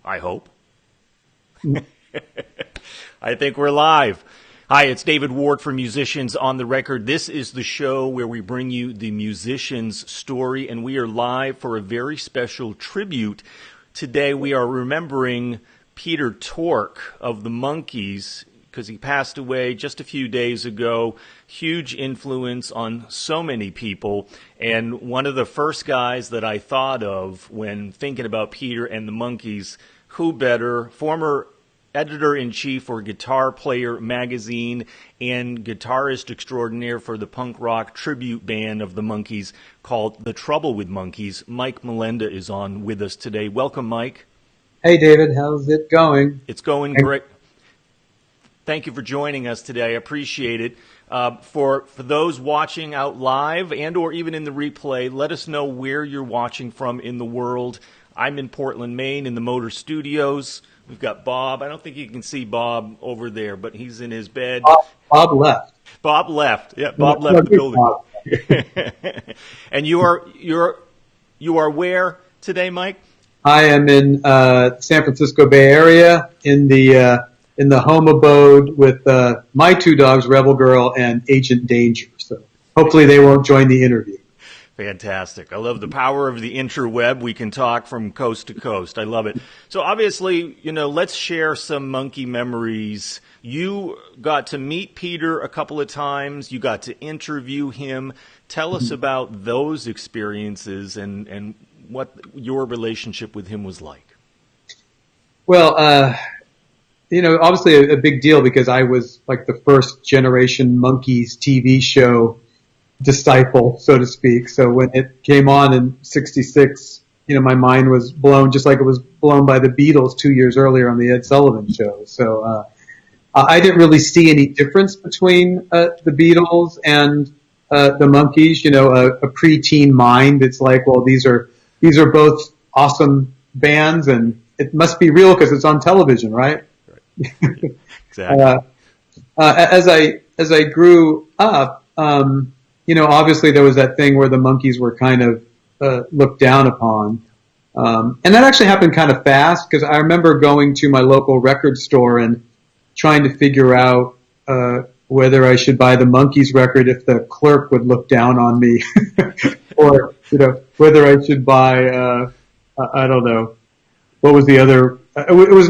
I hope. I think we're live. Hi, it's David Ward from Musicians on the Record. This is the show where we bring you the musician's story, and we are live for a very special tribute. Today we are remembering Peter Tork of the Monkees, because he passed away just a few days ago. Huge influence on so many people, and one of the first guys that I thought of when thinking about Peter and the Monkees, who better, former editor-in-chief for Guitar Player magazine and guitarist extraordinaire for the punk rock tribute band of the Monkees called The Trouble with Monkees. Mike Molenda is on with us today. Welcome, Mike. Hey, David. How's it going? It's going great. Thank you for joining us today. I appreciate it. For those watching out live and or even in the replay, let us know where you're watching from in the world. I'm in Portland, Maine, in the MOTR Studios. We've got Bob. I don't think you can see Bob over there, but he's in his bed. Bob left. Bob left. Yeah, Bob left the building. And you are where today, Mike? I am in San Francisco Bay Area in the home abode with my two dogs, Rebel Girl and Agent Danger. So hopefully they won't join the interview. Fantastic. I love the power of the interweb. We can talk from coast to coast. I love it. So obviously, let's share some monkey memories. You got to meet Peter a couple of times. You got to interview him. Tell us about those experiences and what your relationship with him was like. Well, obviously a big deal because I was like the first generation Monkees TV show disciple, so to speak. So when it came on in '66, my mind was blown just like it was blown by the Beatles 2 years earlier on the Ed Sullivan Show. So I didn't really see any difference between the Beatles and the Monkees. A preteen mind, it's like, well, these are both awesome bands, and it must be real because it's on television, right? Exactly. As I grew up, obviously there was that thing where the Monkees were kind of looked down upon. And that actually happened kind of fast because I remember going to my local record store and trying to figure out whether I should buy the Monkees record if the clerk would look down on me or, whether I should buy, I don't know, what was the other, it was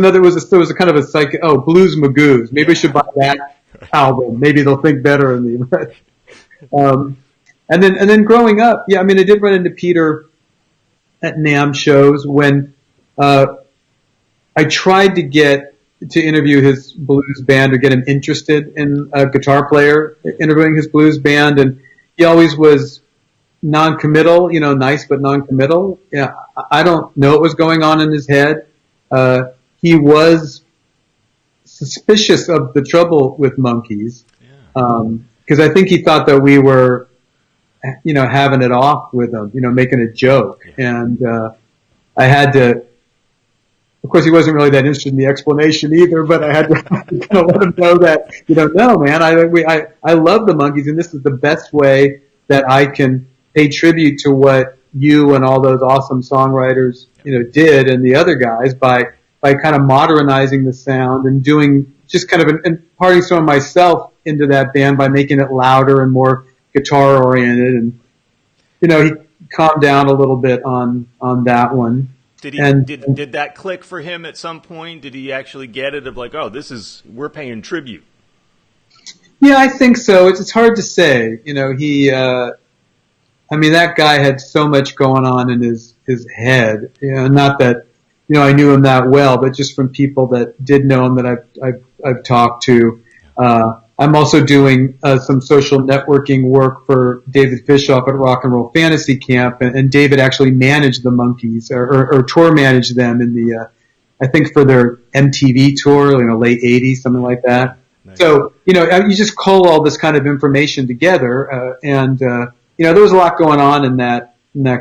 a kind of a psych, Blues Magoos. Maybe I should buy that album. Maybe they'll think better of me. And then growing up, I did run into Peter at NAMM shows when I tried to get to interview his blues band or get him interested in a guitar player interviewing his blues band, and he always was non-committal, nice but non-committal. I don't know what was going on in his head. He was suspicious of the Trouble with Monkees. Because I think he thought that we were, having it off with him, making a joke. And I had to, of course, he wasn't really that interested in the explanation either, but I had to kind of let him know that, no, man, I love the Monkees, and this is the best way that I can pay tribute to what you and all those awesome songwriters, did, and the other guys by kind of modernizing the sound and doing just kind of imparting some of myself into that band by making it louder and more guitar oriented, and he calmed down a little bit on that one. Did that click for him at some point? Did he actually get it of like, oh, we're paying tribute? Yeah, I think so. It's hard to say. That guy had so much going on in his head. Not that I knew him that well, but just from people that did know him that I've talked to. I'm also doing some social networking work for David Fishoff at Rock and Roll Fantasy Camp, and David actually managed the Monkees or tour managed them in the I think for their MTV tour, late '80s, something like that. Nice. So you just cull all this kind of information together, and there was a lot going on in that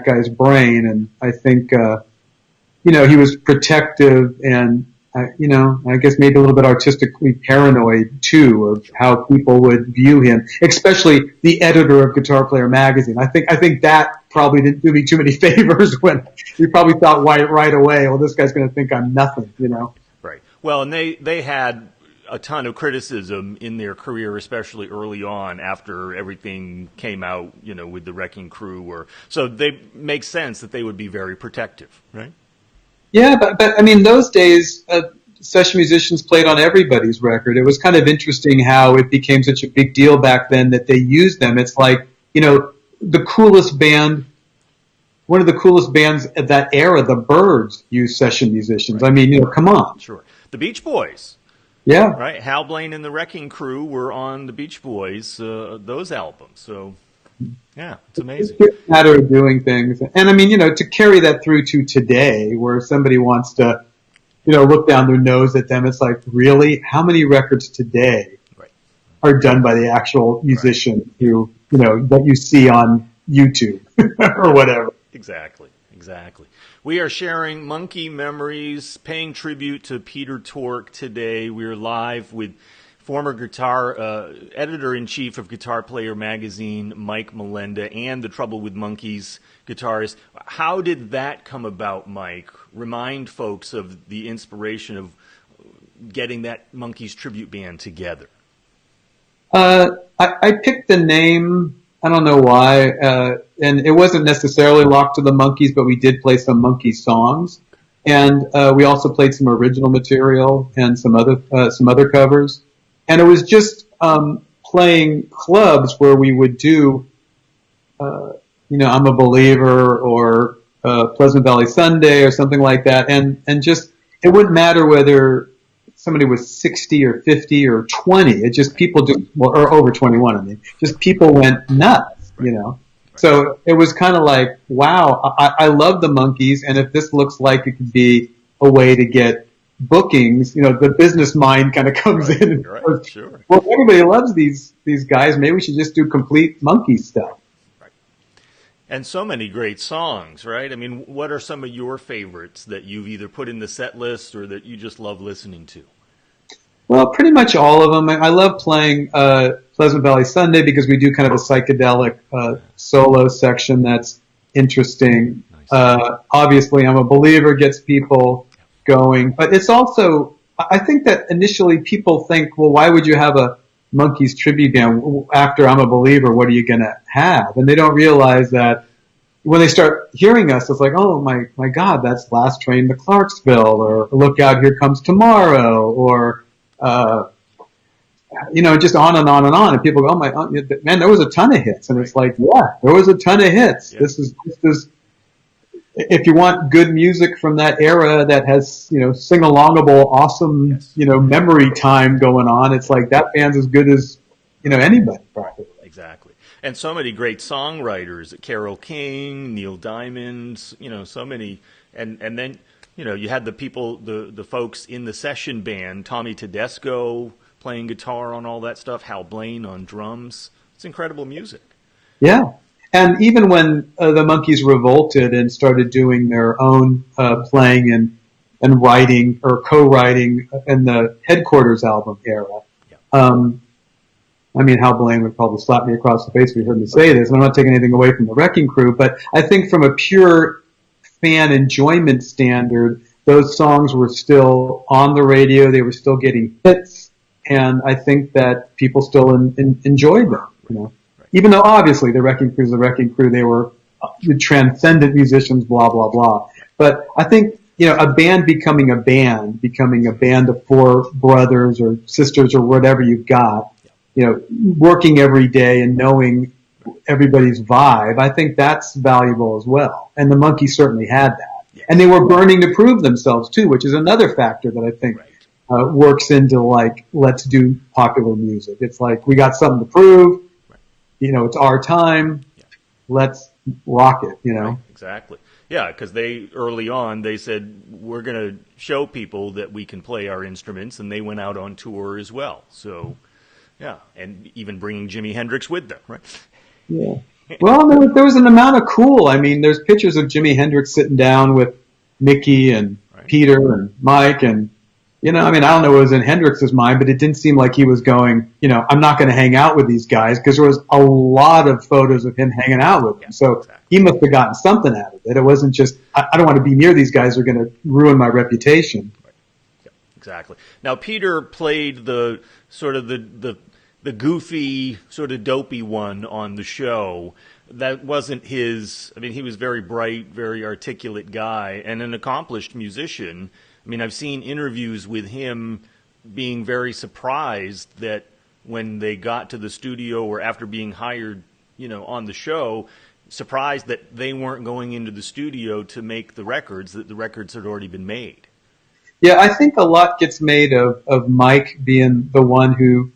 guy's brain, and I think he was protective and I guess maybe a little bit artistically paranoid too of how people would view him, especially the editor of Guitar Player magazine. I think that probably didn't do me too many favors when he probably thought right away, well, this guy's going to think I'm nothing, Right. Well, and they had a ton of criticism in their career, especially early on after everything came out, with the Wrecking Crew, so they make sense that they would be very protective, right? Yeah, but I mean, those days, session musicians played on everybody's record. It was kind of interesting how it became such a big deal back then that they used them. It's like, the coolest band, one of the coolest bands at that era, the Byrds, used session musicians. Right. I mean, come on. Sure. The Beach Boys. Yeah. Right. Hal Blaine and the Wrecking Crew were on the Beach Boys, those albums. So, yeah, it's amazing. It's a matter of doing things. And I mean, to carry that through to today where somebody wants to, look down their nose at them, it's like, really? How many records today are done by the actual musician who, that you see on YouTube or whatever? Exactly. We are sharing Monkee memories, paying tribute to Peter Tork today. We're live with former editor-in-chief of Guitar Player magazine, Mike Molenda, and the Trouble with Monkees guitarist. How did that come about, Mike? Remind folks of the inspiration of getting that Monkees tribute band together. I picked the name, I don't know why, and it wasn't necessarily locked to the Monkees, but we did play some Monkees songs. And we also played some original material and some other covers. And it was just playing clubs where we would do, I'm a Believer or Pleasant Valley Sunday or something like that. And just, it wouldn't matter whether somebody was 60 or 50 or 20. It just, people just, or over 21, I mean, just people went nuts, So it was kind of like, wow, I love the Monkees, and if this looks like it could be a way to get bookings, the business mind kind of comes in and goes, sure. Well, everybody loves these guys. Maybe we should just do complete Monkees stuff. Right. And so many great songs, right? I mean, what are some of your favorites that you've either put in the set list or that you just love listening to? Well, pretty much all of them. I love playing Pleasant Valley Sunday because we do kind of a psychedelic solo section that's interesting. Nice. Obviously, I'm a Believer gets people going. But it's also, I think that initially people think, well, why would you have a Monkees tribute band after I'm a Believer? What are you going to have? And they don't realize that when they start hearing us, it's like, oh my God, that's Last Train to Clarksville, or Look Out, Here Comes Tomorrow, or just on and on and on. And people go, oh man, there was a ton of hits. And it's like, yeah, there was a ton of hits. Yeah. This is, if you want good music from that era that has, sing-alongable, awesome, yes. Memory time going on, it's like that band's as good as, anybody probably. Exactly. And so many great songwriters, Carole King, Neil Diamond, so many. And then, you had the people, the folks in the session band, Tommy Tedesco playing guitar on all that stuff, Hal Blaine on drums. It's incredible music. Yeah. And even when the Monkees revolted and started doing their own playing and writing or co-writing in the Headquarters album era, yeah. Hal Blaine would probably slap me across the face if he heard me say this, and I'm not taking anything away from the Wrecking Crew, but I think from a pure fan enjoyment standard, those songs were still on the radio, they were still getting hits, and I think that people still enjoyed them, Even though obviously the Wrecking Crew is the Wrecking Crew, they were transcendent musicians, blah, blah, blah. But I think, a band becoming a band of four brothers or sisters or whatever you've got, working every day and knowing everybody's vibe, I think that's valuable as well. And the Monkees certainly had that. Yes. And they were burning to prove themselves too, which is another factor that I think works into like, let's do popular music. It's like, we got something to prove. It's our time. Yeah. Let's rock it, Right, exactly. Yeah, because early on, they said, we're going to show people that we can play our instruments, and they went out on tour as well. So, yeah, and even bringing Jimi Hendrix with them, right? Yeah. Well, there was an amount of cool. There's pictures of Jimi Hendrix sitting down with Mickey and Peter and Mike, and I mean, I don't know what was in Hendrix's mind, but it didn't seem like he was going, I'm not going to hang out with these guys, because there was a lot of photos of him hanging out with them. So exactly. He must have gotten something out of it. It wasn't just, I don't want to be near these guys. They're going to ruin my reputation. Right. Yeah, exactly. Now, Peter played the sort of the goofy, sort of dopey one on the show. That wasn't his. I mean, he was very bright, very articulate guy, and an accomplished musician. I mean, I've seen interviews with him being very surprised that when they got to the studio or after being hired, on the show, surprised that they weren't going into the studio to make the records, that the records had already been made. Yeah, I think a lot gets made of Mike being the one who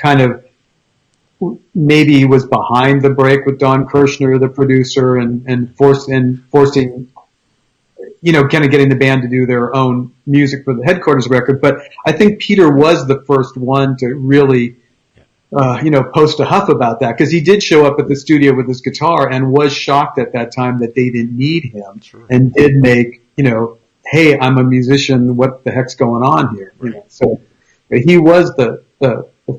kind of maybe was behind the break with Don Kirshner, the producer, and forcing, kind of getting the band to do their own music for the Headquarters record. But I think Peter was the first one to really, post a huff about that, because he did show up at the studio with his guitar and was shocked at that time that they didn't need him, sure. And did make, hey, I'm a musician, what the heck's going on here? Right. So he was the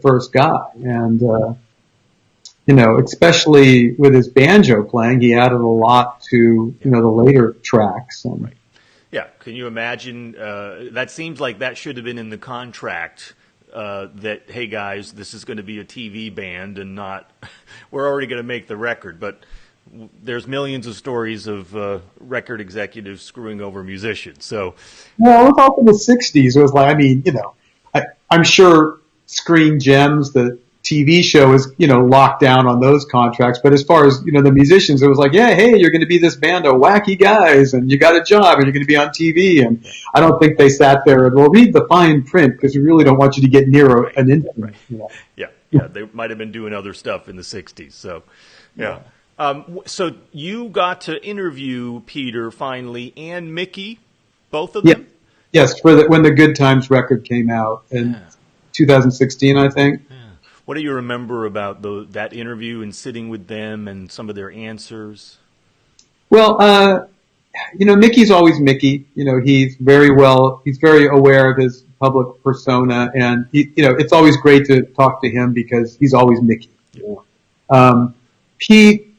first guy, and especially with his banjo playing, he added a lot to the later tracks. Right. Yeah, can you imagine? That seems like that should have been in the contract. That, hey guys, this is going to be a TV band and not, we're already going to make the record. But there's millions of stories of record executives screwing over musicians. So, well, it was all in the '60s. It was like, I mean, I'm sure Screen Gems, the TV show, is locked down on those contracts. But as far as the musicians, it was like, yeah, hey, you're going to be this band of wacky guys, and you got a job, and you're going to be on TV. And I don't think they sat there and, well, read the fine print, because we really don't want you to get near an instrument. Right. Yeah, they might have been doing other stuff in the '60s. So, yeah. So you got to interview Peter finally and Mickey, both of them. Yes, when the Good Times record came out in 2016, I think. Yeah. What do you remember about that interview and sitting with them and some of their answers? Well, Mickey's always Mickey. He's very aware of his public persona, and it's always great to talk to him because he's always Mickey. Pete,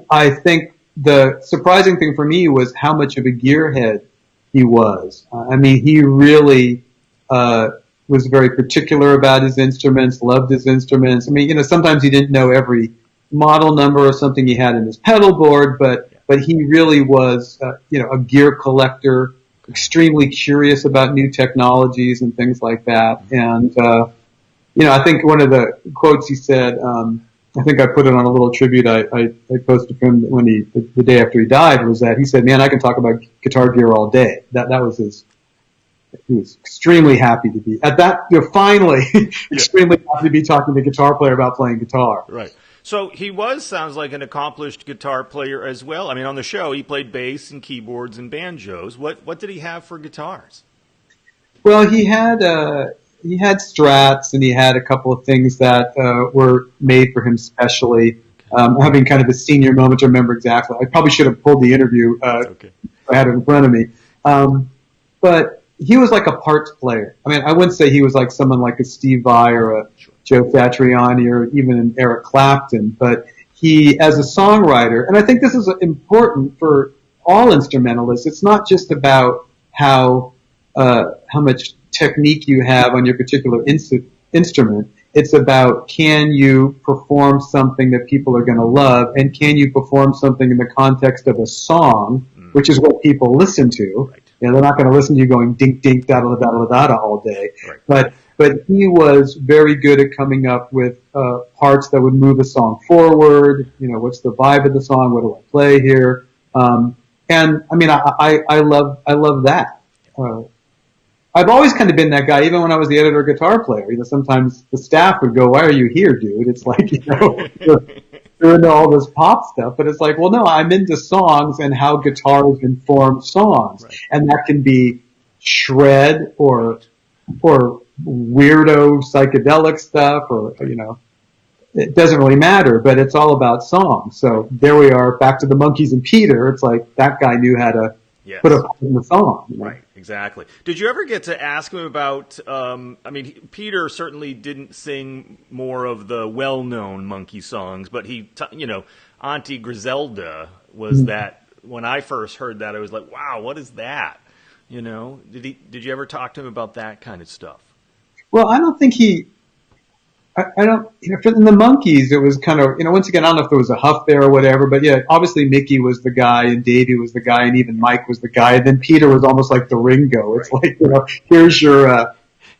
I think the surprising thing for me was how much of a gearhead he was. I mean, he really was very particular about his instruments, loved his instruments. I mean, sometimes he didn't know every model number or something he had in his pedal board, but he really was, a gear collector, extremely curious about new technologies and things like that. And, I think one of the quotes he said, I think I put it on a little tribute I posted for him when the day after he died, was that he said, man, I can talk about guitar gear all day. That was he was extremely happy to be at that, finally, extremely happy to be talking to a guitar player about playing guitar. Right. So he sounds like an accomplished guitar player as well. I mean, on the show, he played bass and keyboards and banjos. What did he have for guitars? Well, he had Strats, and he had a couple of things that were made for him specially. Having kind of a senior moment to remember exactly. I probably should have pulled the interview. Okay. I had it in front of me. But he was like a parts player. I mean, I wouldn't say he was like someone like a Steve Vai or a Joe Satriani or even an Eric Clapton, but he, as a songwriter, and I think this is important for all instrumentalists, it's not just about how much technique you have on your particular instrument. It's about, can you perform something that people are going to love, and can you perform something in the context of a song, which is what people listen to. Right. They're not going to listen to you going dink dink da da da da da all day. Right. But he was very good at coming up with parts that would move a song forward. What's the vibe of the song? What do I play here? And I mean, I love that. I've always kind of been that guy, even when I was the editor guitar player. Sometimes the staff would go, "Why are you here, dude?" It's like, you're into all this pop stuff, but it's like, well, no, I'm into songs and how guitars inform songs, right. And that can be shred or weirdo psychedelic stuff, or it doesn't really matter, but it's all about songs. So there we are, back to the Monkees and Peter. It's like that guy knew how to put a part in the song. Right. exactly. Did you ever get to ask him about, I mean, Peter certainly didn't sing more of the well-known monkey songs, but Auntie Griselda was that, when I first heard that, I was like, wow, what is that? Did you ever talk to him about that kind of stuff? Well, I don't think I don't, in the Monkees, it was kind of, once again, I don't know if there was a huff there or whatever, but yeah, obviously Mickey was the guy and Davy was the guy and even Mike was the guy. And then Peter was almost like the Ringo. It's like, here's your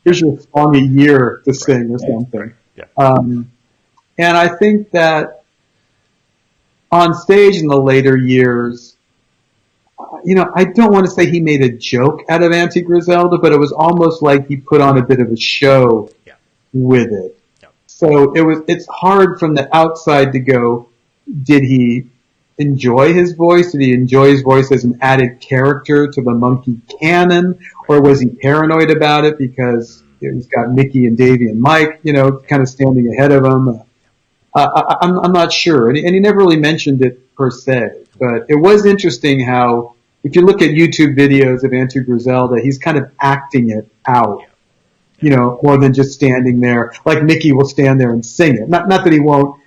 song a year to sing or something. Yeah. And I think that on stage in the later years, I don't want to say he made a joke out of Auntie Griselda, but it was almost like he put on a bit of a show with it. So it's hard from the outside to go, did he enjoy his voice? Did he enjoy his voice as an added character to the monkey canon? Or was he paranoid about it because he's got Mickey and Davy and Mike, kind of standing ahead of him? I'm not sure. And he never really mentioned it per se. But it was interesting how, if you look at YouTube videos of Auntie Griselda, he's kind of acting it out. More than just standing there. Like Mickey will stand there and sing it. Not that he won't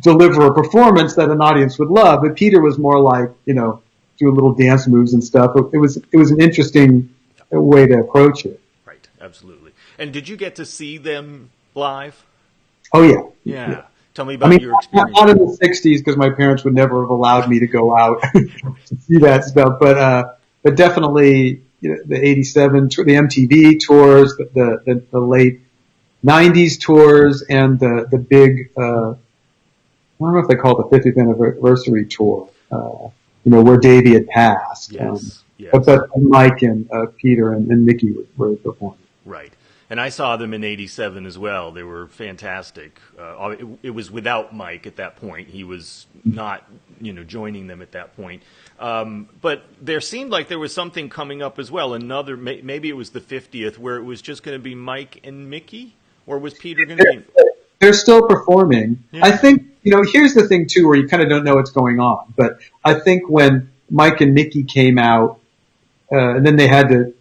deliver a performance that an audience would love, but Peter was more like, do little dance moves and stuff. It was an interesting way to approach it. Right, absolutely. And did you get to see them live? Oh, yeah. Yeah. Tell me about your experience. Not in the 60s, because my parents would never have allowed me to go out to see that stuff, but definitely, the 87, the MTV tours, the late 90s tours, and the big, I don't know if they call it the 50th anniversary tour, where Davy had passed. Yes. But Mike and Peter and Mickey were performing. Right. And I saw them in 87 as well. They were fantastic. It was without Mike at that point. He was not, joining them at that point. But there seemed like there was something coming up as well. Maybe it was the 50th, where it was just going to be Mike and Mickey? Or was Peter going to be... They're still performing. Yeah. I think, here's the thing, too, where you kind of don't know what's going on. But I think when Mike and Mickey came out, and then they had to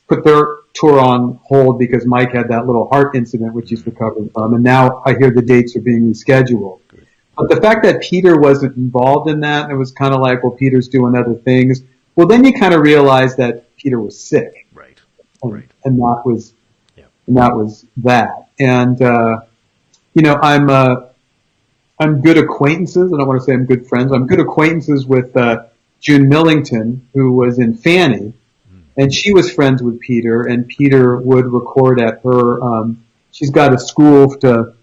put their tour on hold because Mike had that little heart incident, which he's recovering from, and now I hear the dates are being rescheduled. But the fact that Peter wasn't involved in that, and it was kind of like, well, Peter's doing other things. Well, then you kind of realize that Peter was sick. Right. And that was that. And, I'm good acquaintances. I don't want to say I'm good friends. I'm good acquaintances with, June Millington, who was in Fanny. And she was friends with Peter, and Peter would record at her, she's got a school to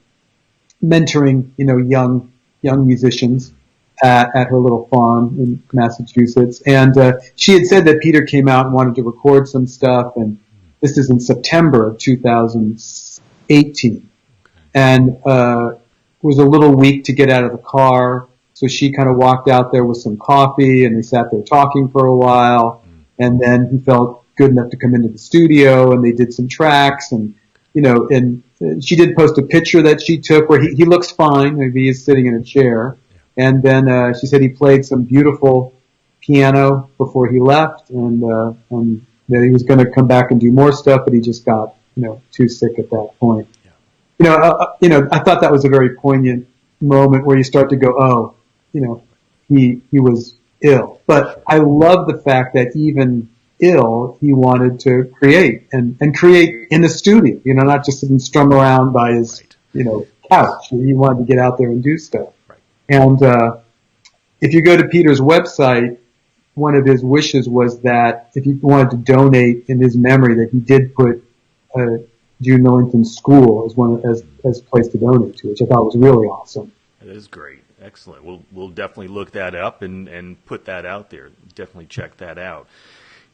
mentoring, young musicians at her little farm in Massachusetts. And, she had said that Peter came out and wanted to record some stuff, and this is in September of 2018. And, it was a little weak to get out of the car, so she kind of walked out there with some coffee, and they sat there talking for a while. And then he felt good enough to come into the studio, and they did some tracks, and she did post a picture that she took where he looks fine. Maybe he's sitting in a chair. And then she said he played some beautiful piano before he left, and that he was going to come back and do more stuff, but he just got too sick at that point. I thought that was a very poignant moment where you start to go, he was ill. But I love the fact that even ill, he wanted to create and create in the studio, not just sit and strum around by his, couch. He wanted to get out there and do stuff. Right. And, if you go to Peter's website, one of his wishes was that if you wanted to donate in his memory, that he did put, June Millington's school as a place to donate to, which I thought was really awesome. That is great. Excellent. We'll definitely look that up and put that out there. Definitely check that out.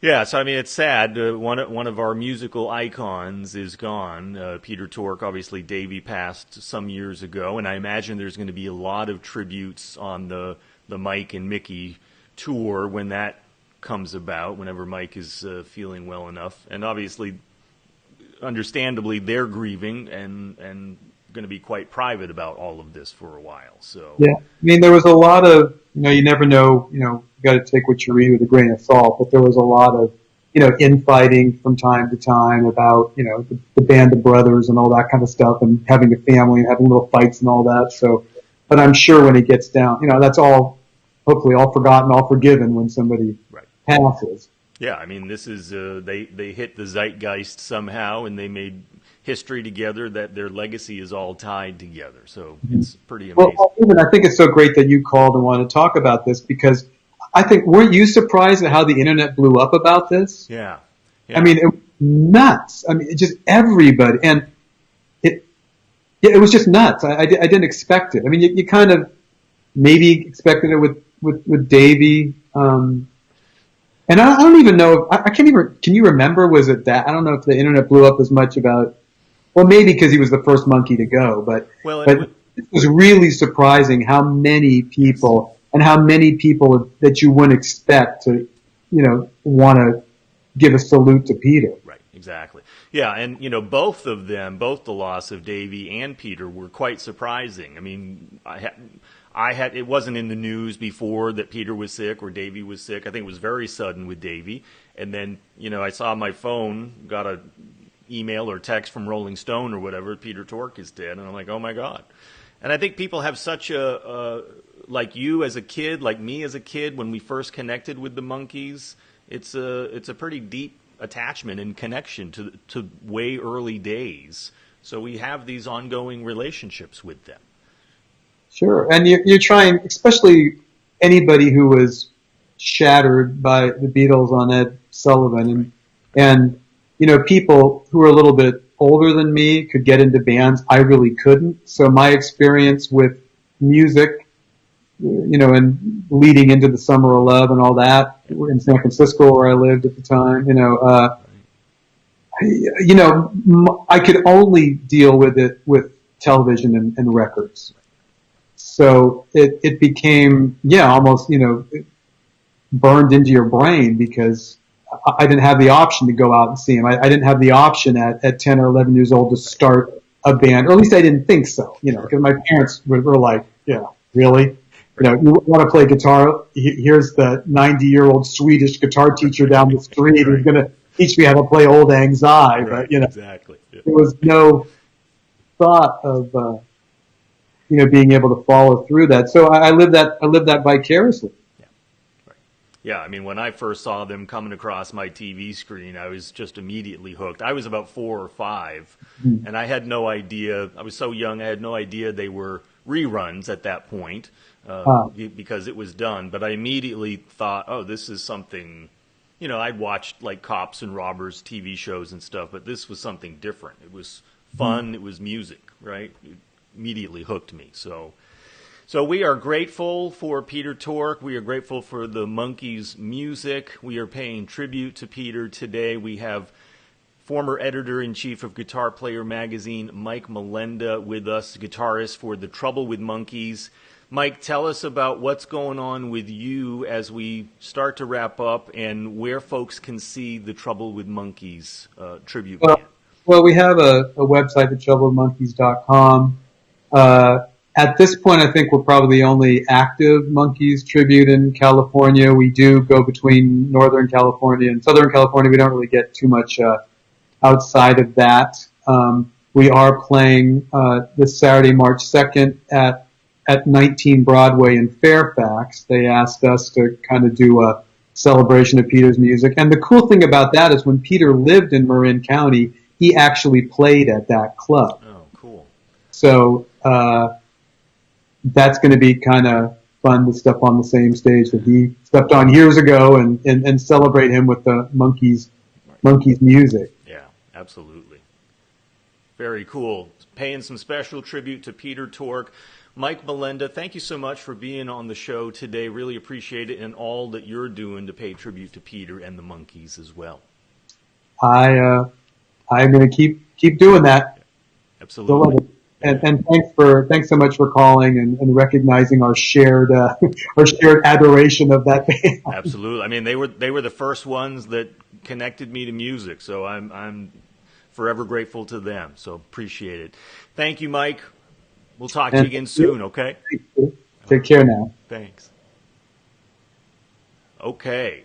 Yeah, so it's sad. One of our musical icons is gone. Peter Tork, obviously Davy passed some years ago, and I imagine there's going to be a lot of tributes on the Mike and Mickey tour when that comes about, whenever Mike is feeling well enough. And obviously, understandably, they're grieving and going to be quite private about all of this for a while. So yeah, there was a lot of you never know. You got to take what you read with a grain of salt. But there was a lot of infighting from time to time about, the Band of Brothers and all that kind of stuff, and having a family and having little fights and all that. So, but I'm sure when it gets down, that's all, hopefully all forgotten, all forgiven when somebody passes. Yeah, I mean, this is, they hit the zeitgeist somehow, and they made history together, that their legacy is all tied together. So it's pretty amazing. Well, even I think it's so great that you called and wanted to talk about this, because I think, weren't you surprised at how the internet blew up about this? Yeah. I mean, it was nuts. I mean, it just everybody, and it was just nuts. I didn't expect it. I mean, you kind of maybe expected it with Davy, and I don't even know. I can't even. Can you remember? Was it that? I don't know if the internet blew up as much about. Well, maybe because he was the first monkey to go, but it was really surprising how many people that you wouldn't expect to, want to give a salute to Peter. Right, exactly. Yeah, and both of them, both the loss of Davy and Peter, were quite surprising. I mean, it wasn't in the news before that Peter was sick or Davy was sick. I think it was very sudden with Davy, and then I saw my phone, got a email or text from Rolling Stone or whatever, Peter Tork is dead, and I'm like, oh my God. And I think people have such a like you as a kid, like me as a kid, when we first connected with the Monkees, it's a pretty deep attachment and connection to way early days. So we have these ongoing relationships with them. Sure, and you're trying, especially anybody who was shattered by the Beatles on Ed Sullivan, and people who are a little bit older than me could get into bands. I really couldn't. So my experience with music, and leading into the Summer of Love and all that in San Francisco where I lived at the time, I could only deal with it with television and records. So it became, almost, burned into your brain, because I didn't have the option to go out and see him. I didn't have the option at 10 or 11 years old to start a band, or at least I didn't think so, because my parents were like, yeah, really? You want to play guitar? Here's the 90-year-old Swedish guitar teacher down the street who's going to teach me how to play Old Lang Syne. Right, But, exactly. Yeah. There was no thought of, being able to follow through that. So I lived that vicariously. Yeah, I mean, when I first saw them coming across my TV screen, I was just immediately hooked. I was about 4 or 5, and I had no idea. I was so young, I had no idea they were reruns at that point, because it was done. But I immediately thought, oh, this is something, I'd watched like Cops and Robbers TV shows and stuff, but this was something different. It was fun, it was music, right? It immediately hooked me, So we are grateful for Peter Tork. We are grateful for the Monkees' music. We are paying tribute to Peter today. We have former editor-in-chief of Guitar Player magazine, Mike Molenda, with us, guitarist for The Trouble with Monkees. Mike, tell us about what's going on with you as we start to wrap up, and where folks can see The Trouble with Monkees tribute band. Well, we have a website, thetroubledmonkees.com. At this point, I think we're probably the only active Monkees tribute in California. We do go between Northern California and Southern California. We don't really get too much outside of that. We are playing this Saturday, March 2nd at 19 Broadway in Fairfax. They asked us to kind of do a celebration of Peter's music. And the cool thing about that is when Peter lived in Marin County, he actually played at that club. Oh, cool. So that's going to be kind of fun to step on the same stage that he stepped on years ago and celebrate him with the Monkees music. Yeah, absolutely. Very cool. Paying some special tribute to Peter Tork. Mike Molenda, thank you so much for being on the show today. Really appreciate it, and all that you're doing to pay tribute to Peter and the Monkees as well. I'm going to keep doing that. Absolutely. And thanks so much for calling and recognizing our shared adoration of that band. Absolutely. I mean, they were the first ones that connected me to music, so I'm forever grateful to them. So appreciate it. Thank you, Mike. We'll talk to you again soon. Okay. Take care now. Thanks. Okay.